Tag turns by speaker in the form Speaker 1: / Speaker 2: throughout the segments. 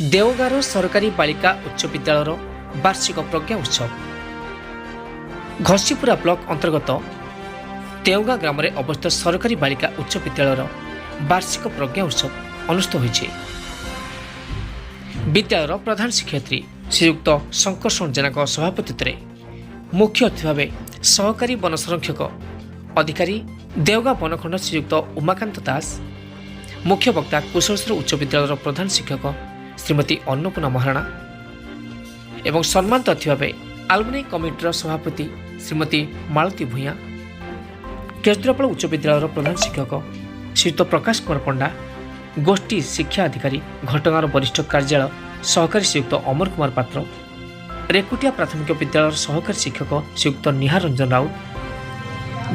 Speaker 1: देवगाँर सरकारी बालिका उच्च विद्यालय वार्षिक प्रज्ञा उत्सव घसीपुरा ब्लॉक अंतर्गत देवगाँ ग्राम में अवस्थित सरकारी बालिका उच्च विद्यालय वार्षिक प्रज्ञा उत्सव अनुष्ठित होइछे। विद्यालय प्रधान शिक्षयित्री श्रीयुक्त शंकर जेना सभापतित्व मुख्य अतिथि भाव सहकारी वन संरक्षक अधिकारी देवगाँ वनखंड श्रीयुक्त उमाकांत दास, मुख्य वक्ता कुशलेश्वर उच्च विद्यालय प्रधान शिक्षक श्रीमती अन्नपूर्णा महाराणा एवं सम्मानित अतिथि भाव आलुमिनी कमिटीर सभापति श्रीमती मालती भूया, केशद्रापाल उच्च विद्यालय प्रधान शिक्षक श्रीयुक्त प्रकाश कुमार पंडा, गोष्ठी शिक्षा अधिकारी घटगाँर वरिष्ठ कार्यालय सहकारी श्रीयुक्त अमर कुमार पात्र, रेकुटिया प्राथमिक विद्यालय सहकारी शिक्षक श्रीयुक्त निहार रंजन राउत,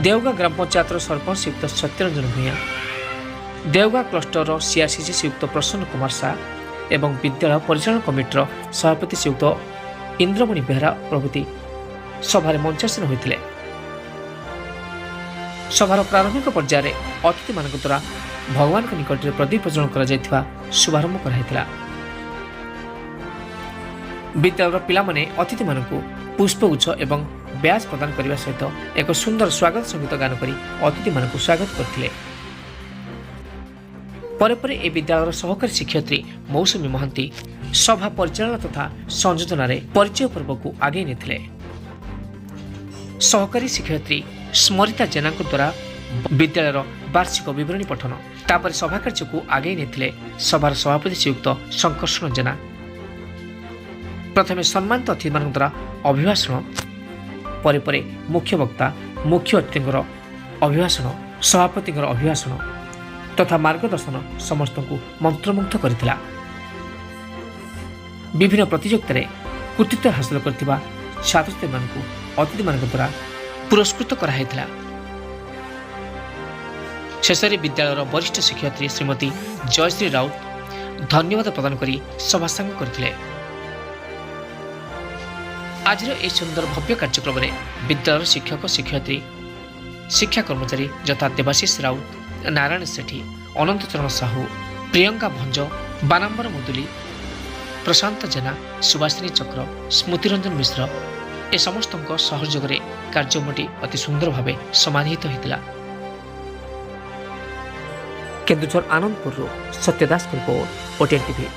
Speaker 1: देवगाँ ग्राम पंचायत सरपंच श्रीयुक्त सत्यरंजन भूया, देवगाँ क्लस्टर सीआरसीसी श्रीयुक्त प्रसन्न कुमार शाह एवं विद्यालय परिचालन कमिटीर सभापति श्रीयुक्त इंद्रमणि बेहरा प्रभृति सभार मंचासन होते। सभार प्रारंभिक पर्यायर अतिथि मान द्वारा भगवान निकट में प्रदीप प्रज्वलन कर शुभारंभ कराइथिला। विद्यालय पिलामाने अतिथि मानकु पुष्पगुच्छ एवं ब्याज प्रदान करने सहित एक सुंदर स्वागत संगीत गान करी अतिथि मानकु स्वागत करथिले। परे परे ए विद्यालय सहकारी शिक्षयित्री मौसुमी महांती सभा परिचालना तथा संयोजन परिचय पर्व को आगे नेथिले। सहकारी शिक्षयित्री स्मरिता जेना द्वारा विद्यालय वार्षिक विवरणी पठन तापर सभा कार्य को आगे नेथिले सभार सभापति श्रीयुक्त शंकर जेना। प्रथमे सम्मानित अतिथि मान द्वारा अभिभाषण, परे परे मुख्य वक्ता मुख्य अतिथिंकर अभिभाषण, सभापति अभिभाषण तथा मार्गदर्शन समस्त को मंत्रमुग्ध करथिला। विभिन्न प्रतियोगिता कृतित्व हासिल करथिबा छात्रछात्री मानकु अतिथि मान द्वारा पुरस्कृत कराइथिला। शेषरे विद्यालयर वरिष्ठ शिक्षयित्री श्रीमती जयश्री राउत धन्यवाद प्रदान करी सभा सांग करथिले। आज ए सुंदर भव्य कार्यक्रम में विद्यालय शिक्षक शिक्षयित्री शिक्षा कर्मचारी यथा देवाशीष राउत, नारायण सेठी, अनंत चरण साहू, प्रियंका भंज, बानाम्बर मुदुली, प्रशांत जेना, सुभाषिनी चक्र, स्मृतिरंजन मिश्र ए समस्त सहयोग कार्यक्रमटी अति सुंदर भाव समाहित होता। Keonjhar Anandpur Satyadas report, OTN TV.